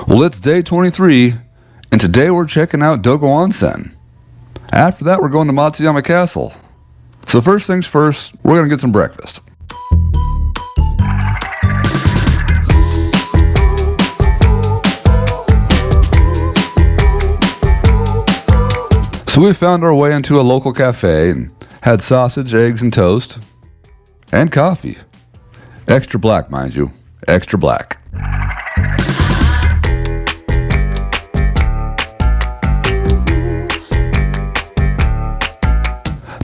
Well, it's day 23, and today we're checking out Dogo Onsen. After that, we're going to Matsuyama Castle. So first things first, we're going to get some breakfast. So we found our way into a local cafe and had sausage, eggs, and toast. And coffee. Extra black, mind you. Extra black.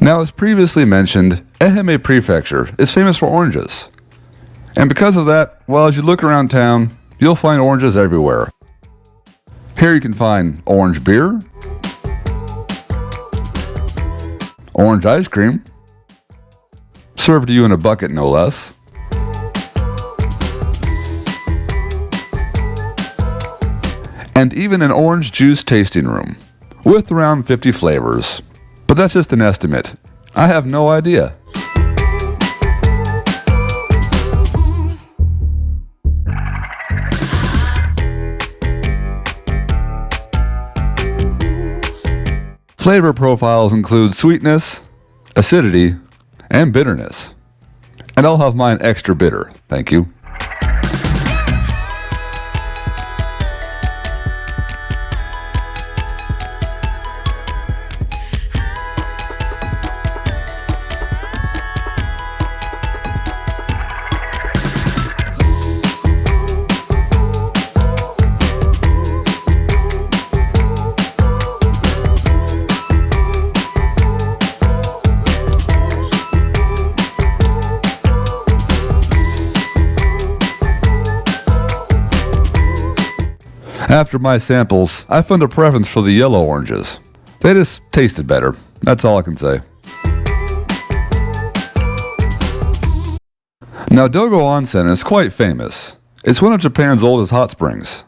Now, as previously mentioned, Ehime Prefecture is famous for oranges. And because of that, well, as you look around town, you'll find oranges everywhere. Here you can find orange beer, orange ice cream, served to you in a bucket no less, and even an orange juice tasting room with around 50 flavors. But that's just an estimate. I have no idea. Flavor profiles include sweetness, acidity, and bitterness. And I'll have mine extra bitter, thank you. After my samples, I found a preference for the yellow oranges. They just tasted better. That's all I can say. Now, Dogo Onsen is quite famous. It's one of Japan's oldest hot springs.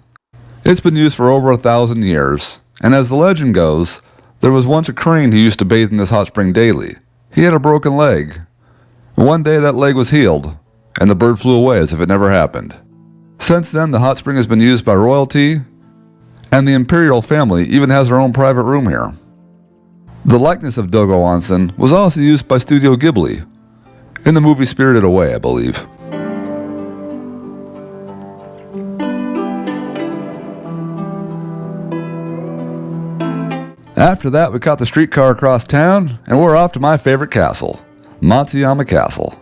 It's been used for over 1,000 years, and as the legend goes, there was once a crane who used to bathe in this hot spring daily. He had a broken leg. One day that leg was healed, and the bird flew away as if it never happened. Since then, the hot spring has been used by royalty, and the imperial family even has their own private room here. The likeness of Dogo Onsen was also used by Studio Ghibli in the movie Spirited Away, I believe. After that, we caught the streetcar across town, and we're off to my favorite castle, Matsuyama Castle.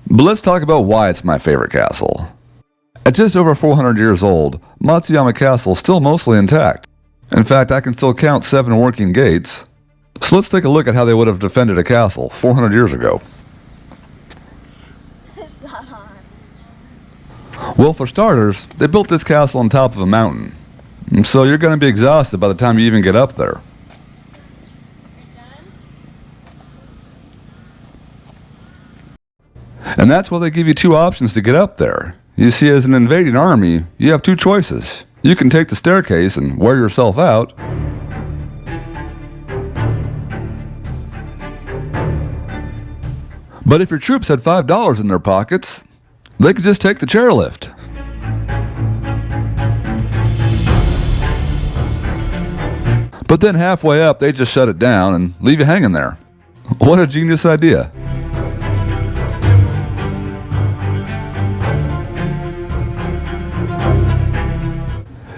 But let's talk about why it's my favorite castle. At just over 400 years old, Matsuyama Castle is still mostly intact. In fact, I can still count 7 working gates. So let's take a look at how they would have defended a castle 400 years ago. Well, for starters, they built this castle on top of a mountain. So you're going to be exhausted by the time you even get up there. And that's why they give you 2 options to get up there. You see, as an invading army, you have 2 choices. You can take the staircase and wear yourself out, but if your troops had $5 in their pockets, they could just take the chairlift. But then halfway up, they just shut it down and leave you hanging there. What a genius idea.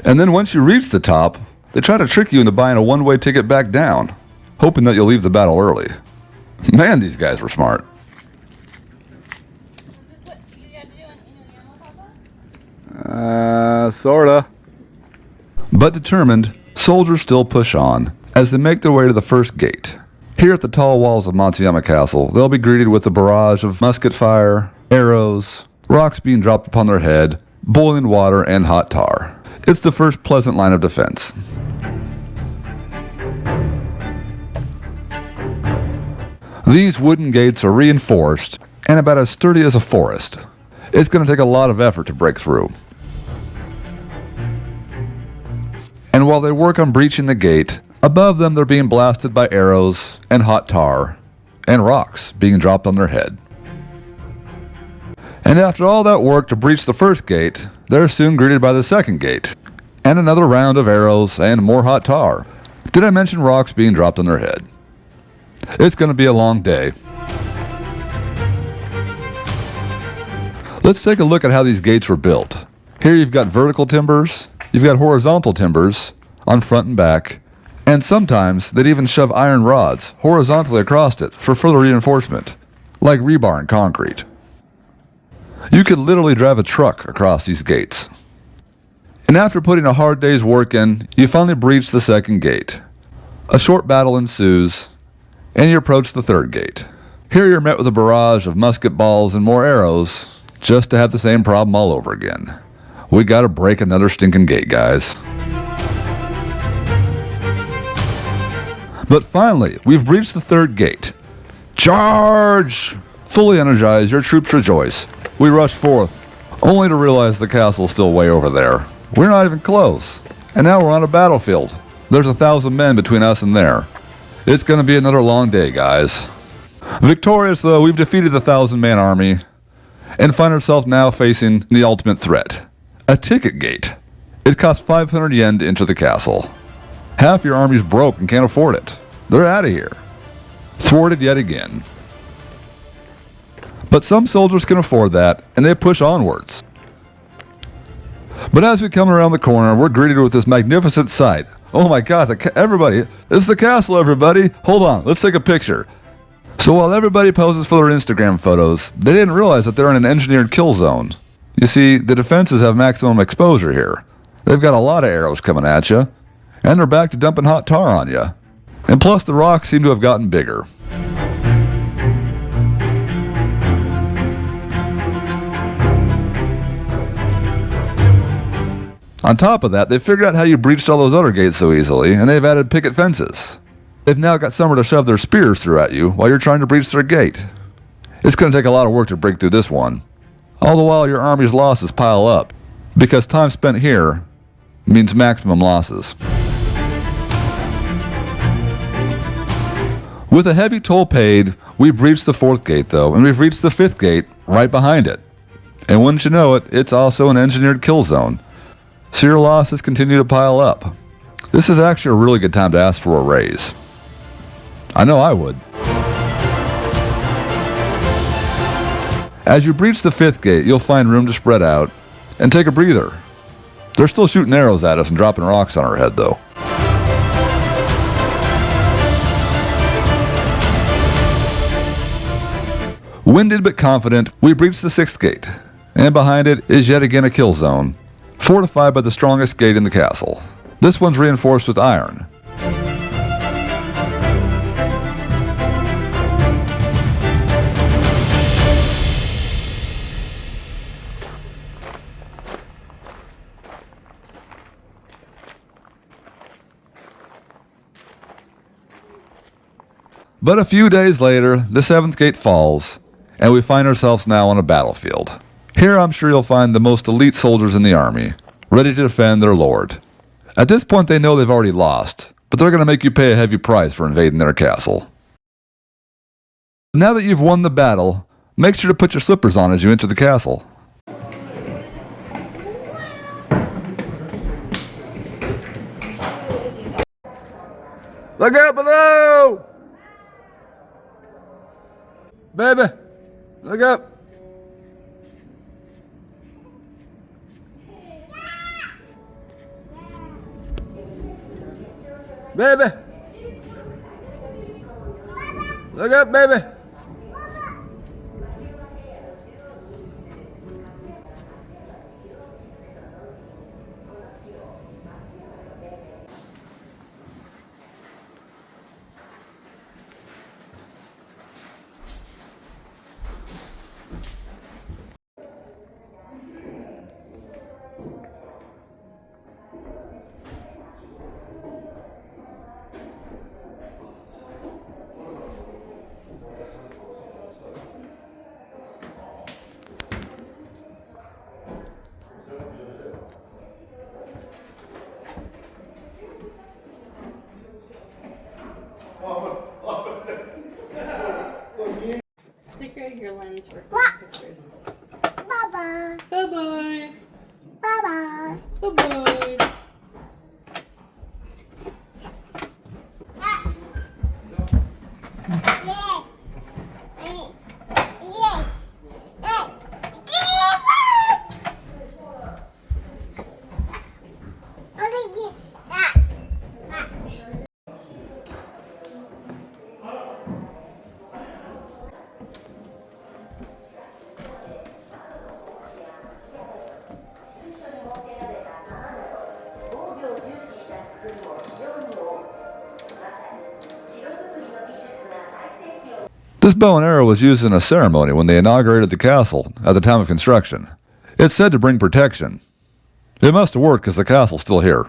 And then once you reach the top, they try to trick you into buying a one-way ticket back down. hoping that you'll leave the battle early. Man, these guys were smart. Sorta. But determined, soldiers still push on as they make their way to the first gate. Here at the tall walls of Matsuyama Castle, they'll be greeted with a barrage of musket fire, arrows, rocks being dropped upon their head, boiling water, and hot tar. It's the first pleasant line of defense. These wooden gates are reinforced and about as sturdy as a forest. It's going to take a lot of effort to break through. And while they work on breaching the gate, above them they're being blasted by arrows and hot tar and rocks being dropped on their head. And after all that work to breach the first gate, they're soon greeted by the second gate, and another round of arrows and more hot tar. Did I mention rocks being dropped on their head? It's going to be a long day. Let's take a look at how these gates were built. Here you've got vertical timbers, you've got horizontal timbers on front and back, and sometimes they'd even shove iron rods horizontally across it for further reinforcement, like rebar and concrete. You could literally drive a truck across these gates. And after putting a hard day's work in, you finally breach the second gate. A short battle ensues, and you approach the third gate. Here you're met with a barrage of musket balls and more arrows, just to have the same problem all over again. We gotta break another stinking gate, guys. But finally, we've breached the third gate. Charge! Fully energized, your troops rejoice. We rush forth, only to realize the castle's still way over there. We're not even close, and now we're on a battlefield. There's 1,000 men between us and there. It's gonna be another long day, guys. Victorious though, we've defeated the 1,000-man army, and find ourselves now facing the ultimate threat. A ticket gate. It costs 500 yen to enter the castle. Half your army's broke and can't afford it. They're out of here. Thwarted yet again. But some soldiers can afford that, and they push onwards. But as we come around the corner, we're greeted with this magnificent sight. Oh my God, everybody, this is the castle, everybody. Hold on, let's take a picture. So while everybody poses for their Instagram photos, they didn't realize that they're in an engineered kill zone. You see, the defenses have maximum exposure here. They've got a lot of arrows coming at you, and they're back to dumping hot tar on you. And plus the rocks seem to have gotten bigger. On top of that, they've figured out how you breached all those other gates so easily, and they've added picket fences. They've now got somewhere to shove their spears through at you while you're trying to breach their gate. It's going to take a lot of work to break through this one. All the while your army's losses pile up, because time spent here means maximum losses. With a heavy toll paid, we've reached the fourth gate though, and we've reached the fifth gate right behind it. And wouldn't you know it, it's also an engineered kill zone. So your losses continue to pile up. This is actually a really good time to ask for a raise. I know I would. As you breach the fifth gate, you'll find room to spread out and take a breather. They're still shooting arrows at us and dropping rocks on our head though. Winded but confident, we breach the sixth gate, and behind it is yet again a kill zone, fortified by the strongest gate in the castle. This one's reinforced with iron. But a few days later, the seventh gate falls, and we find ourselves now on a battlefield. Here I'm sure you'll find the most elite soldiers in the army, ready to defend their lord. At this point they know they've already lost, but they're going to make you pay a heavy price for invading their castle. Now that you've won the battle, make sure to put your slippers on as you enter the castle. Look out below! Baby, look up! Baby! Look up, baby. Flicker your lens for pictures. Bye-bye. Bye-bye. Bye-bye. Bye-bye. This bow and arrow was used in a ceremony when they inaugurated the castle at the time of construction. It's said to bring protection. It must have worked because the castle's still here.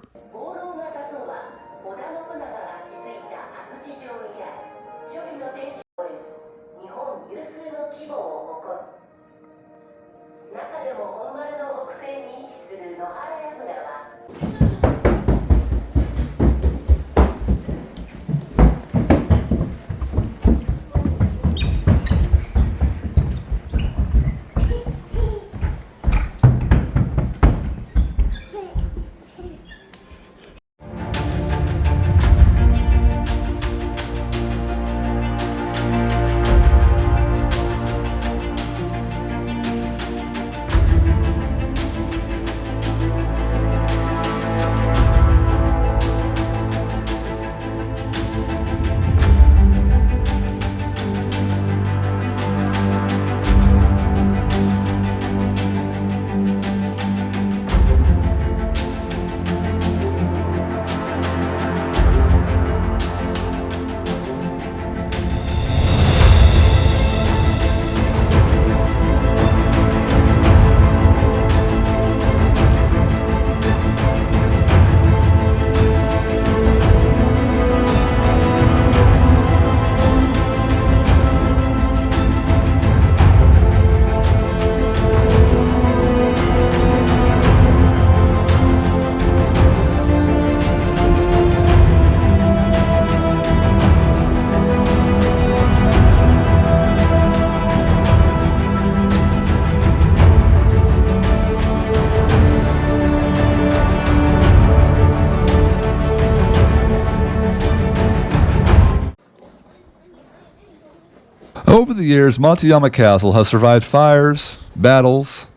Over the years, Matsuyama Castle has survived fires, battles,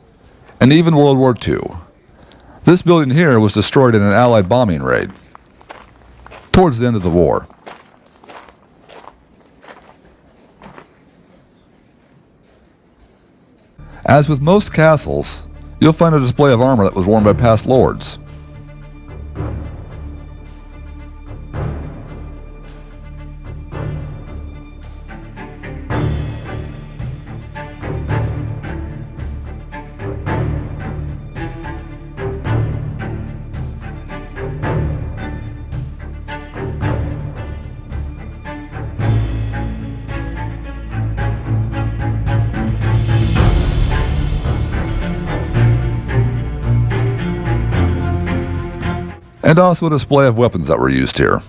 and even World War II. This building here was destroyed in an Allied bombing raid towards the end of the war. As with most castles, you'll find a display of armor that was worn by past lords. And also a display of weapons that were used here.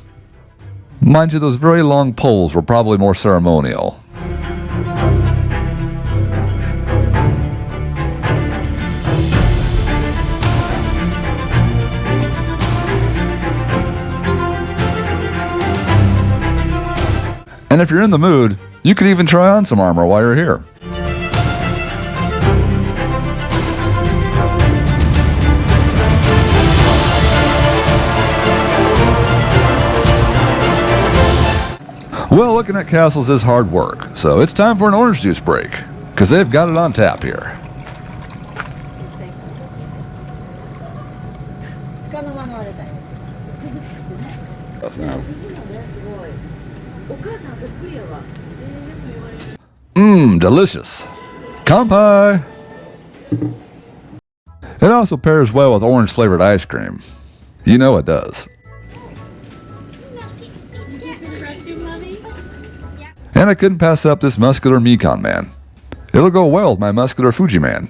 Mind you, those very long poles were probably more ceremonial. And if you're in the mood, you could even try on some armor while you're here. Well, looking at castles is hard work, so it's time for an orange juice break, because they've got it on tap here. つかの間のあれだよ。お母さんそっくりやわ。Delicious. Kampai! It also pairs well with orange flavored ice cream. You know it does. And I couldn't pass up this muscular Mekon man. It'll go well with my muscular Fuji man.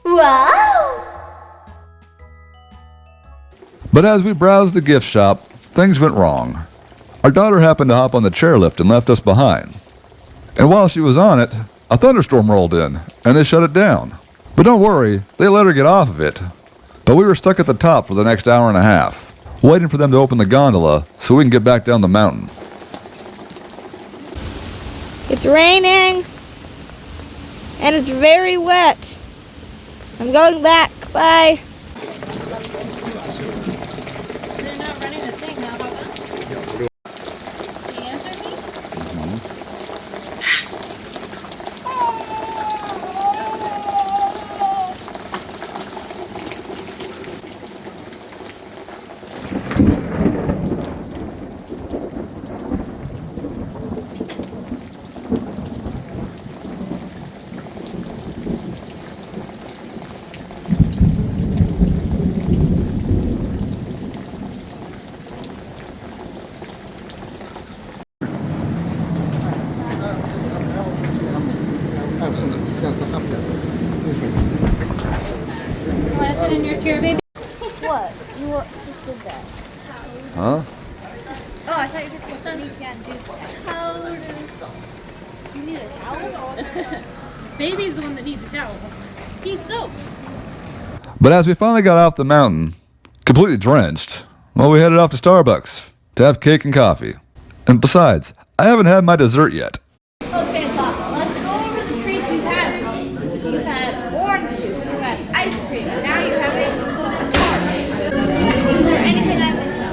Wow! But as we browsed the gift shop, things went wrong. Our daughter happened to hop on the chairlift and left us behind. And while she was on it, a thunderstorm rolled in, and they shut it down. But don't worry, they let her get off of it. But we were stuck at the top for the next hour and a half, waiting for them to open the gondola so we can get back down the mountain. It's raining and it's very wet. I'm going back. Bye. They're not running the thing now, Papa. Can you answer me? You want to sit in your chair, baby? What? You just did that. Huh? Oh, I thought you said you can't do that. You need a towel? Baby's the one that needs a towel. He's soaked. But as we finally got off the mountain, completely drenched, well, we headed off to Starbucks to have cake and coffee. And besides, I haven't had my dessert yet. Okay, Papa, let's go over the treats you've had today. You've had orange juice, you've had ice cream, and now you're having a tart. Is there anything I missed out?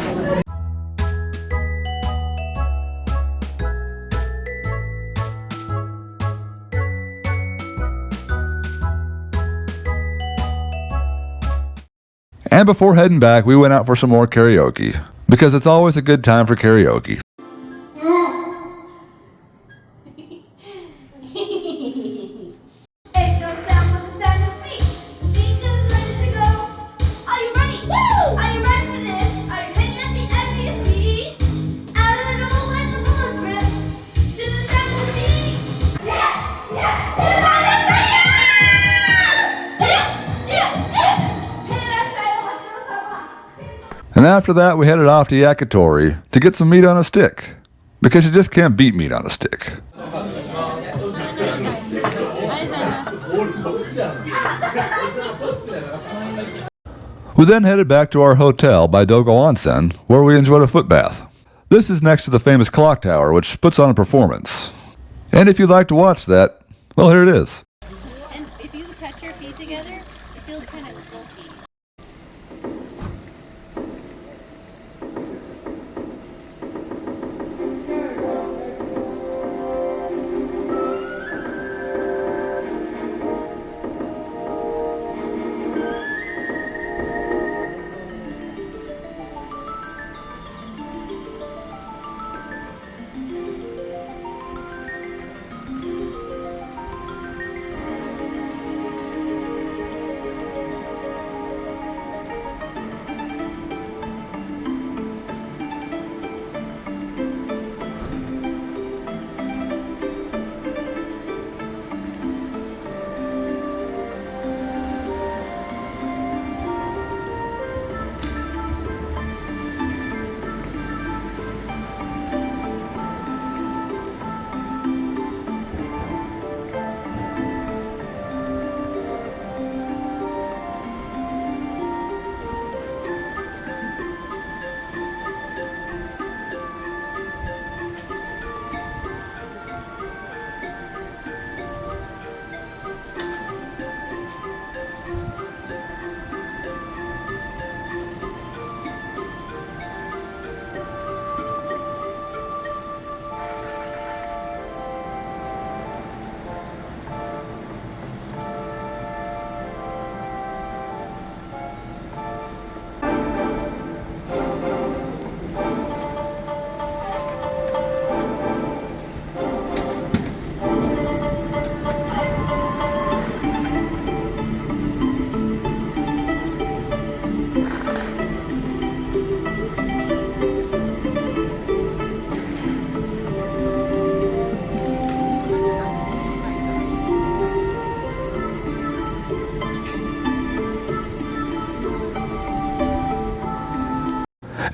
And before heading back, we went out for some more karaoke, because it's always a good time for karaoke. Ain't no sound but the sound of feet. Machine gun ready to go. Are you ready? Woo! Are you ready for this? Are you ready at the NBC? Out of the door when the bullets rip to the sound of the beat. Yeah, yeah, And after that, we headed off to Yakitori to get some meat on a stick, because you just can't beat meat on a stick. We then headed back to our hotel by Dogo Onsen, where we enjoyed a foot bath. This is next to the famous clock tower, which puts on a performance. And if you'd like to watch that, well, here it is. And if you touch your feet together, it feels kind of silky.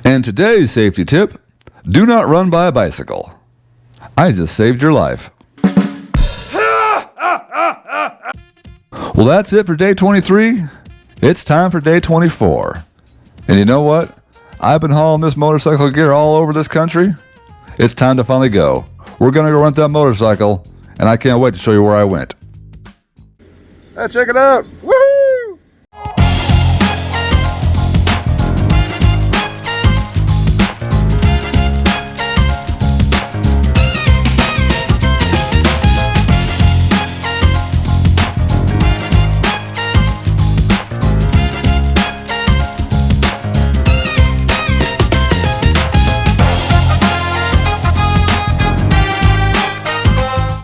And today's safety tip, do not run by a bicycle. I just saved your life. Well, that's it for day 23. It's time for day 24. And you know what? I've been hauling this motorcycle gear all over this country. It's time to finally go. We're going to go rent that motorcycle, and I can't wait to show you where I went. Hey, check it out. Woo!